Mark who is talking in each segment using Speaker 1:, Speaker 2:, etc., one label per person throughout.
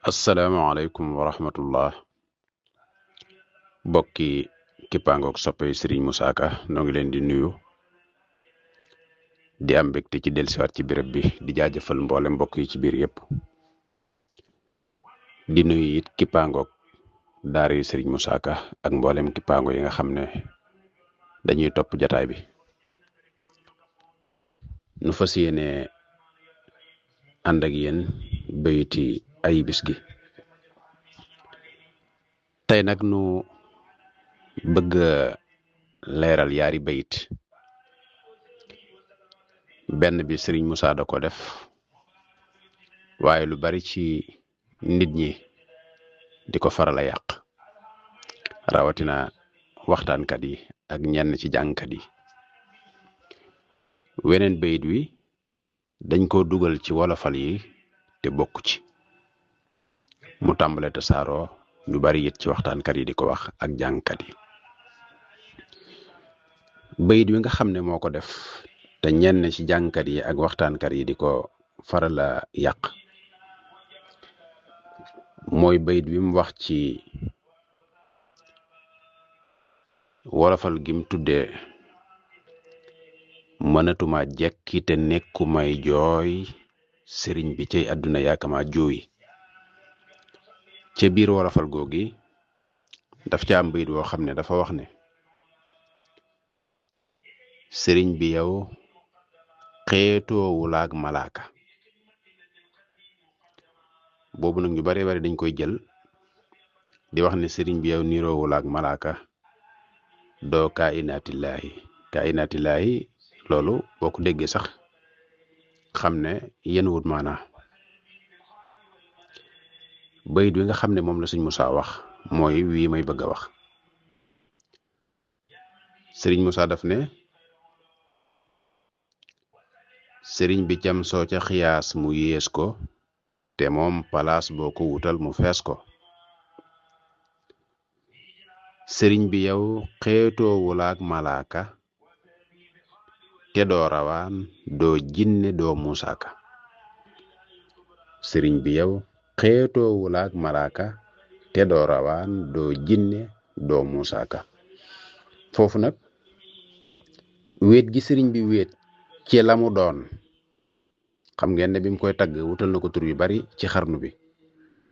Speaker 1: asalaamaaleykum wa rahmatullah bokki kippaangook soppe Serigne Moussa Ka noo ngi leen di nuyu di am mbégte ci dellusiwaat ci béréb bi di jaajëfal mboolem mbokk yi ci biir yépp di nuyu it kippaangook daara yi Serigne Moussa Ka ak mboolem kippaango yi nga xam ne dañuy topp jataay bi nu fas yéene ànd ak yéen bayiti ay bis gi tey nag nu bëgg leeral yaari bayit benn bi Serigne Moussa da ko def waaye lu bari ci nit ñi di ko faral a yàq rawatina waxtaankat yi ak ñenn ci jàngkat yi weneen bayit wi dañ ko dugal ci wolofal yi te bokk ci mu tàmbale te saaroo ñu bari it ci waxtaankat yi di ko wax ak jàngkat yi bayit wi nga xam ne moo ko def te ñenn ci jàngkat yi ak waxtaankat yi di ko faral a yàq mooy bayit wi mu wax ci wolofal gim tuddee mënatuma jekki te nekku may jooy sëriñ bi cay àdduna yaakama jooy ca biir wolofal googi daf ca am bayit woo xam ne dafa wax ne sëriñ bi yow xeetoowulaak malaaka boobu nag ñu bare bari dañ koy jël di wax ne sëriñ bi yow niroowulaak malaaka doo kainaatillaahi loolu boo ko déggee sax xam ne yenn wut maanaa bayit wi nga xam ne moom la Sëriñ Moussa wax mooy wii may bëgg a wax Sëriñ Moussa daf ne sëriñ bi cam soo ca xiyaas mu yées ko te moom palaas boo ko wutal mu fees ko sëriñ bi yow xeetoowulaak malaaka te doo rawaan doo jinne doo muusaaka sëriñ bi yow xeetoowulaak malaaka te doo rawaan doo jinne doo muusaaka foofu nag wéet gi sëriñ bi wéet ci la mu doon xam ngeen ne bi mu koy tagg wutal na ko tur yu bari ci xarnu bi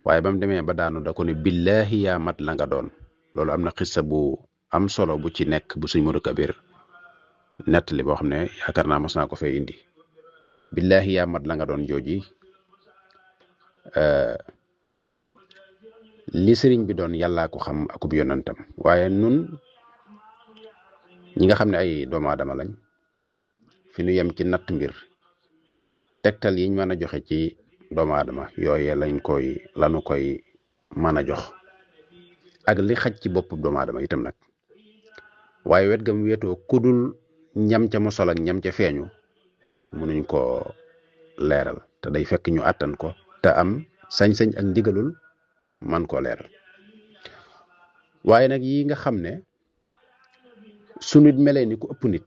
Speaker 1: waaye ba mu demee ba daanu da ko ne billaahi yaa mat la nga doon loolu am na xissa bu am solo bu ci nekk bu Sëriñ Modou Kabir nettali boo xam ne yaakaar naa mos naa ko fee indi billaahi yaa mat la nga doon jooji li sëriñ bi doon yàllaa ko xam akub yonantam waaye nun ñi nga xam ne ay doomu aadama lañ fi nu yem ci natt mbir tegtal yiñ mën a joxe ci doomu aadama yooye lanu koy mën a jox ak li xaj ci bopp doomu aadama itam nag waaye wet gam wetoo kudul ñam ca mosol ak ñam ca feeñu mënuñ ko leeral te day fekk ñu àttan ko te am sañ-sañ ak ndigalul man koo leeral waaye nag yi nga xam ne su nit melee ni ku ëpp nit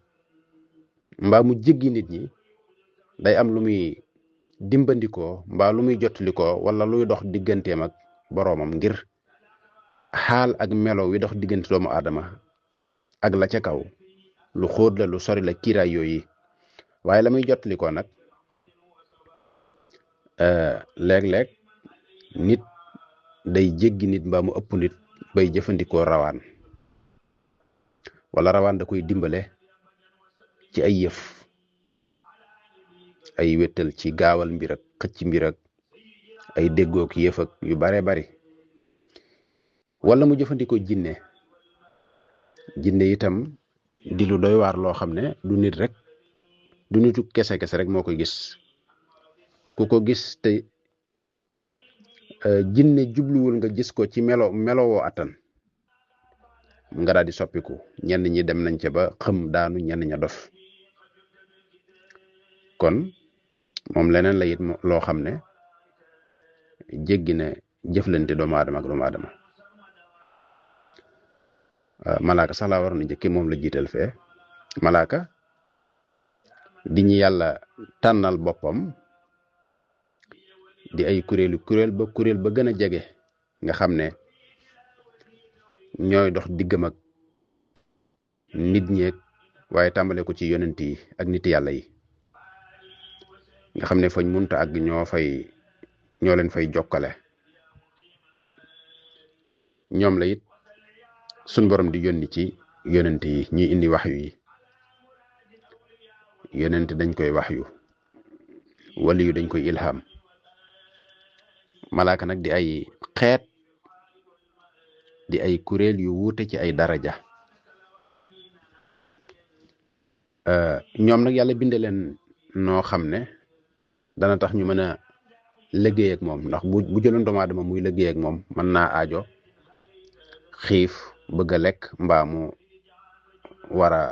Speaker 1: mbaa mu jéggi nit ñi day am lu muy dimbandikoo mbaa lu muy jottalikoo wala luy dox digganteem ak boroomam ngir xaal ak melo wi dox diggante doomu aadama ak la ca kaw lu xóot la lu sori la kiiraay yooyu waaye la muy jottalikoo nag léeg-léeg nit day jéggi nit mbaa mu ëpp nit bay jëfandikoo rawaan wala rawaan da koy dimbale ci ay yëf ay wéttal ci gaawal mbir ak xëcc mbir ak ay déggook yëf ak yu bare bari wala mu jëfandikoo jinne itam di lu doy waar loo xam ne du nit rek du nitu kese rek moo koy gis ku ko gis te jinne jubluwul nga gis ko ci melowoo attan nga daal di soppiku ñenn ñi dem nañ ca ba xëm daanu ñenn ña dof kon moom leneen la it loo xam ne jéggi na jëflante doomu aadama ak doomu aadama malaaka sax laa waroon a njëkke moom la jiital fee malaaka di ñu yàlla tànnal boppam di ay kuréel ba gën a jege nga xam ne ñooy dox diggam ak nit ñeeg waaye tàmbale ko ci yonent yi ak nit yàlla yi nga xam ne fañ munta àgg ñoo leen fay jokkale ñoom la it suñ borom di yónni ci yonent yi ñuy indi wax yi yonent dañ koy wax yu wali yu dañ koy ilham malaaka nag di ay xeet di ay kuréel yu wuute ci ay daraja ñoom nag yàlla binde leen noo xam ne dana tax ñu mën a liggéey ak moom ndax bu jëloon doomu aadama muy liggéey ak moom mën naa aajo xiif bëgg a lekk mbaa mu war a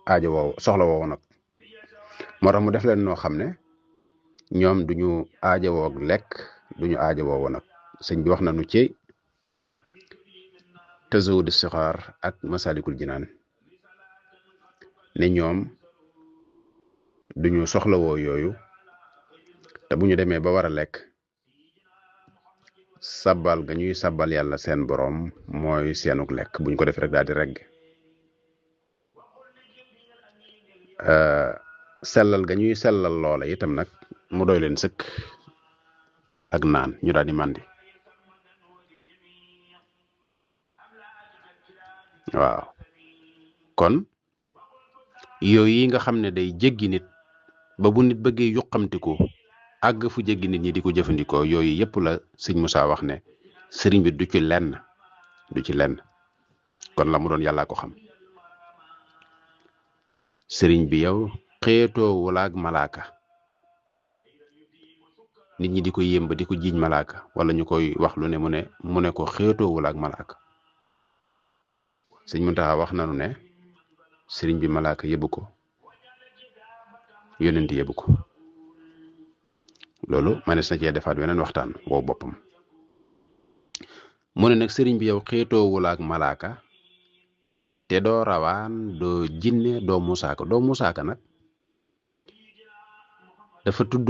Speaker 1: aajo woow soxla woowu nag moo tax mu def leen noo xam ne ñoom duñu aajo woog lekk duñu aajo woowu nag sëñ bi wax nañu ci Tazawudu Sixaar ak Masalikul Jinaan ne ñoom duñu soxlawoo yooyu te bu ñu demee ba war a lekk sabbal ga ñuy sabbal yàlla seen boroom mooy seenuk lekk buñ ko def rek daal di regg sellal ga ñuy sellal loola itam nag mu doy leen sëkk ak naan ñu daal di màndi waaw kon yooyu yi nga xam ne day jéggi nit ba bu nit bëggee yuqamtiku àgg fu jéggi nit ñi di ko jëfandikoo yooyu yëpp la sëñ Moussa wax ne sëriñ bi du ci lenn kon la mu doon yàllaa ko xam sëriñ bi yow xeetoo walaak malaaka nit ñi di ko yéem ba di ko jiiñ malaaka wala ñu koy wax lu ne mu ne ko xeetoo walaak malaaka sëñ Muntaxa wax nanu ne sëriñ bi malaaka yëbbu ko yonent yëbbu ko loolu manees na cee defaat weneen waxtaan woo boppam mu ne nag sëriñ bi yow xeetoo walaak malaaka te doo rawaan doo jinne doo musaaka nag dafa tudd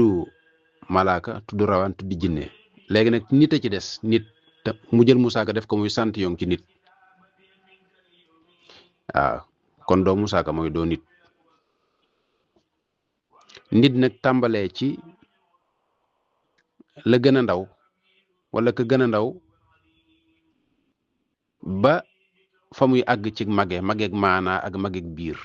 Speaker 1: malaaka tudd rawaan tudd jinne léegi nag nit a ci des nit te mu jël musaaka def ko muy sant yong ci nit waaw kon doo musaaka mooy doo nit nag tàmbalee ci la gën a ndaw wala ka gën a ndaw ba fa muy àgg ci mageeg maanaa ak mageeg biir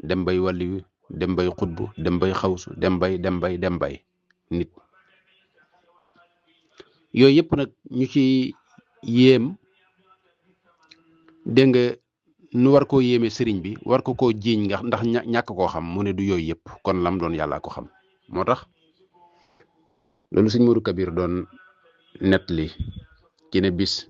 Speaker 1: dem bay wàlliyu dem bay xutbu dem bay xawsu dem bay nit yooyu yëpp nag ñu ci yéem dégg nga nu war koo yéeme sëriñ bi war ko koo jiiñ ndax ñàkk koo xam mu ne du yooyu yëpp kon lam doon yàllaa ko xam moo tax loolu sëñ Modou Kabir doon net li ci ne bis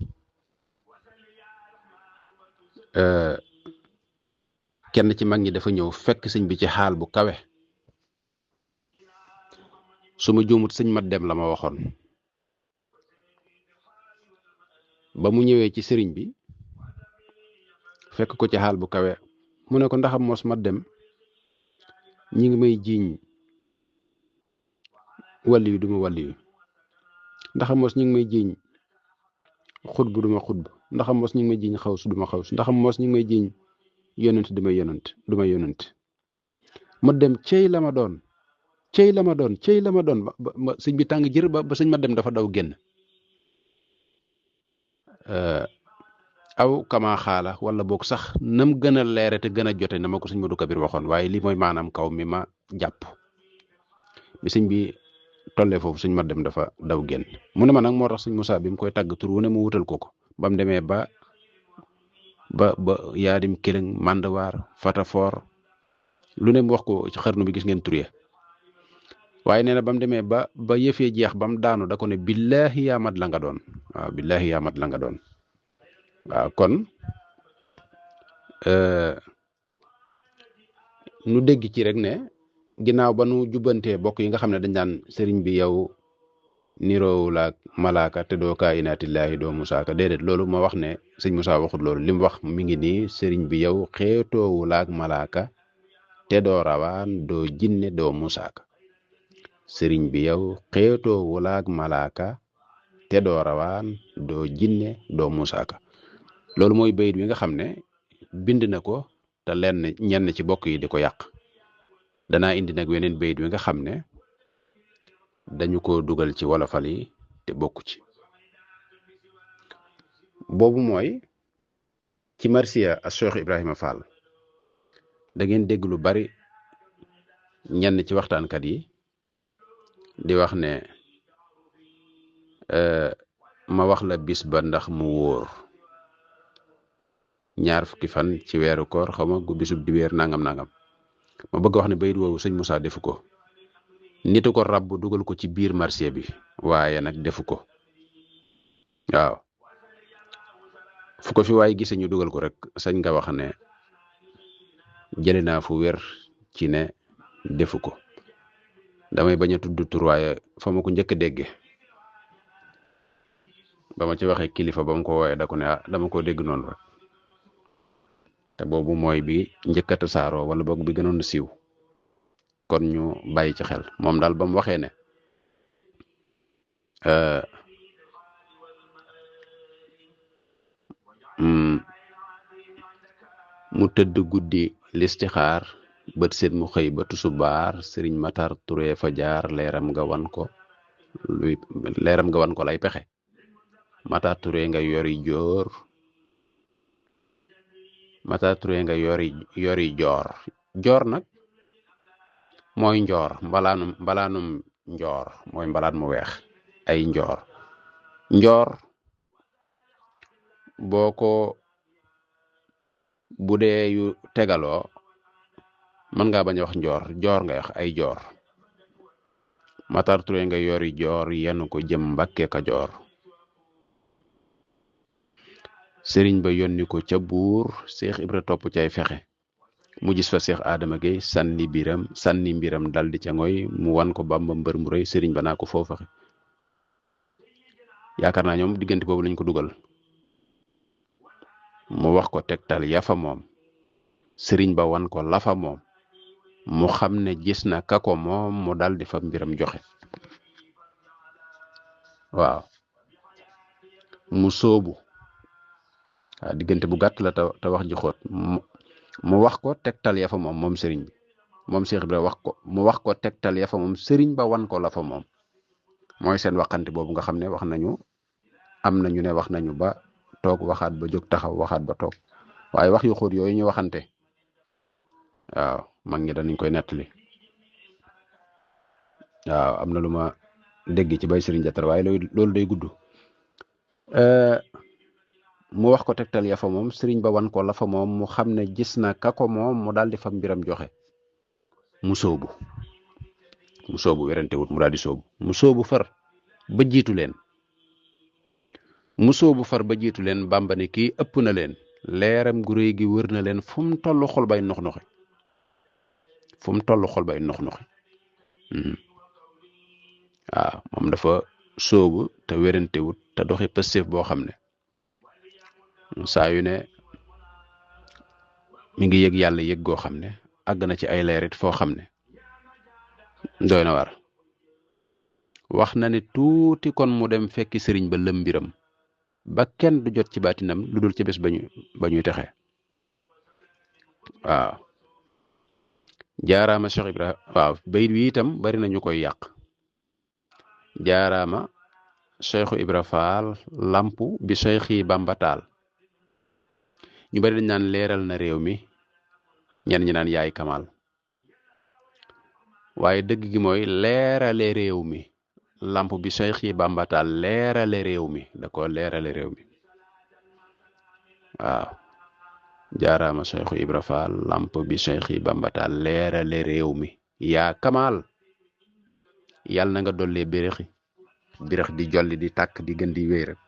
Speaker 1: kenn ci mag ñi dafa ñëw fekk sëñ bi ci xaal bu kawe su ma juumut sëñ mat dem la ma waxoon ba mu ñëwee ci sëriñ bi fekk ko ci xaal bu kawe mu ne ko ndaxam mos mat dem ñi ngi may jiiñ wàlli yu duma wàlli yu ndaxam mos ñi ngi may jiiñ xutbu duma xutbu ndaxam mos ñi ngi may jiiñ xawsu duma xawsu ndaxam mos ñi ngi may jiiñ yonent duma yonent ma dem cey la ma doon ba sëñ bi tàng jër ba sëñ ma dem dafa daw génn aw kama xaala wala boog sax nam gën a leere te gën a jote na ma ko sëñ Modou Kabir waxoon waaye lii mooy maanaam kaw mi ma jàpp bi sëñ bi tollee foofu sëñ ma dem dafa daw génn mu ne ma nag moo tax sëñ Moussa bi mu koy tàgg tur wu ne mu wutal ko ba mu demee ba yaadim kilëng mandawaar fatafoor lu ne mu wax ko ci xarnu bi gis ngeen tur ya waaye nee na ba mu demee ba yëfee jeex ba mu daanu da ko ne billaahi yaa mat la nga doon waaw billaahi yaa mat la nga doon waaw kon nu dégg ci rek ne ginnaaw ba nu jubbantee bokk yi nga xam ne dañ daan sëriñ bi yow niroowul ak malaaka te doo kaa inaatillaahi doo musaaka déedéet loolu ma wax ne sëñ Moussa waxut loolu li mu wax mi ngi nii sëriñ bi yow xeetoowul ak malaaka te doo rawaan doo jinne doo musaaka sëriñ bi yow xeetoo wulaak malaaka te doo rawaan doo jinne doo musaaka. loolu mooy bayit wi nga xam ne bind na ko te ñenn ci bokk yi di ko yàq. danaa indi nag weneen bayit wi nga xam ne dañu ko dugal ci wolofal yi te bokku ci. boobu mooy ci marsiya a Cheikh Ibrahima Fall. da ngeen dégg lu bari ñenn ci waxtaankat yi di wax ne ma wax la bis ba ndax mu wóor, 2 fukki fan ci weeru koor xaw ma gu bisub dibeer nangam nangam. ma bëgg wax ne bayit woowu sëñ Moussa defu ko, nitu ko rab dugal ko ci biir marché bi waaye nag defu ko. waaw fu ko fi waaye gise ñu dugal ko rek sañ nga wax ne jële naa fu wér ci ne defu ko. damay bañ a tudd tur waaye fa ma ko njëkk a dégge ba ma ci waxee kilifa ba mu ko wooyee da ko ne dama ko dégg noonu rek. te boobu mooy bi njëkk a tasaaroo wala boog bi gënoon a siiw, kon ñu bàyyi ci xel. moom daal ba mu waxee ne mu tëdd guddi listixaar bët seet mu xëy ba tusubaar sëriñ Matar Touré fa jaar leeram nga wan ko lay pexe. Matar Touré nga yori joor Matar Touré nga yori joor nag mooy njoor mbalaanum njoor mooy mbalaan mu weex ay njoor boo ko bu dee yu tegaloo mën ngaa bañ a wax joor ngay wax ay joor. Matar Touré nga yori joor yenn ko jëm Mbàkke Kajoor, sëriñ ba yónni ko ca buur Seex Ibra topp cay fexe mu gis fa Seex Adama Gey sànni mbiram dal di ca ngoy mu wan ko Bàmba mbër mu rëy sëriñ ba naa ko foofu fexe. yaakaar naa ñoom diggante boobu lañ ko dugal. mu wax ko tegtal yafa moom sëriñ ba wan ko lafa moom mu xam ne gis na ka ko moom mu dal di fa mbiram joxe. waaw mu soobu diggante bu gàtt la te wax ji xóot. mu wax ko tegtal ya fa moom sëriñ bi moom Cheikh Ibra mu wax ko tegtal ya fa moom sëriñ ba wan ko la fa moom. mooy seen waxante boobu nga xam ne wax nañu am nañu ne wax nañu ba toog waxaat ba jóg taxaw waxaat ba toog waaye wax yu xóot yooyu ñu waxante waaw mag ñi danañ koy nettali. waaw am na lu ma dégg ci bay sëriñ Jatar waaye loolu day gudd. mu wax ko tegtal ya fa moom sëriñ ba wan ko la fa moom mu xam ne gis na ka ko moom mu daal di fa mbiram joxe. mu soobu werante wut mu daal di soobu. mu soobu far ba jiitu leen. Bàmba ne kii ëpp na leen leeram gu réy gi wër na leen fu mu toll xol bay nox noxi waaw moom dafa soobu te werante wut te doxi pëstéef boo xam ne saa yu ne mi ngi yëg yàlla yëg goo xam ne àgg na ci ay leerit foo xam ne doy na war. wax na ne tuuti kon mu dem fekki sëriñ ba lëm mbiram ba kenn du jot ci baatinam lu dul ci bés ba ñuy texe. waaw jaaraama Cheikh Ibra waaw bayit wi itam bari na ñu koy yàq. jaaraama Cheikh Ibra Fall lampu bi Cheikh Bamba taal. ñu bari dañ naan leeral na réew mi ñenn ñi naan yaay kamal waaye dëgg gi mooy leerale réew mi. lamp bi Cheikh Bamba taal leerale réew mi da ko leerale réew mi. waaw jaaraama Cheikh Ibra Fall lamp bi Cheikh Bamba taal leerale réew mi yaa kamal yàlla na nga dollee birax di jolli di tàkk di gën di wéy rek.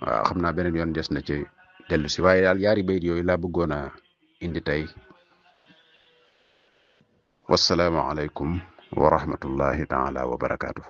Speaker 1: waaw xam naa beneen yoon des na ci dellu si waaye daal yaari bayit yooyu laa bëggoon a indi tey. wassalaamu aleykum wa rahmatullahi taala wa barakaatu.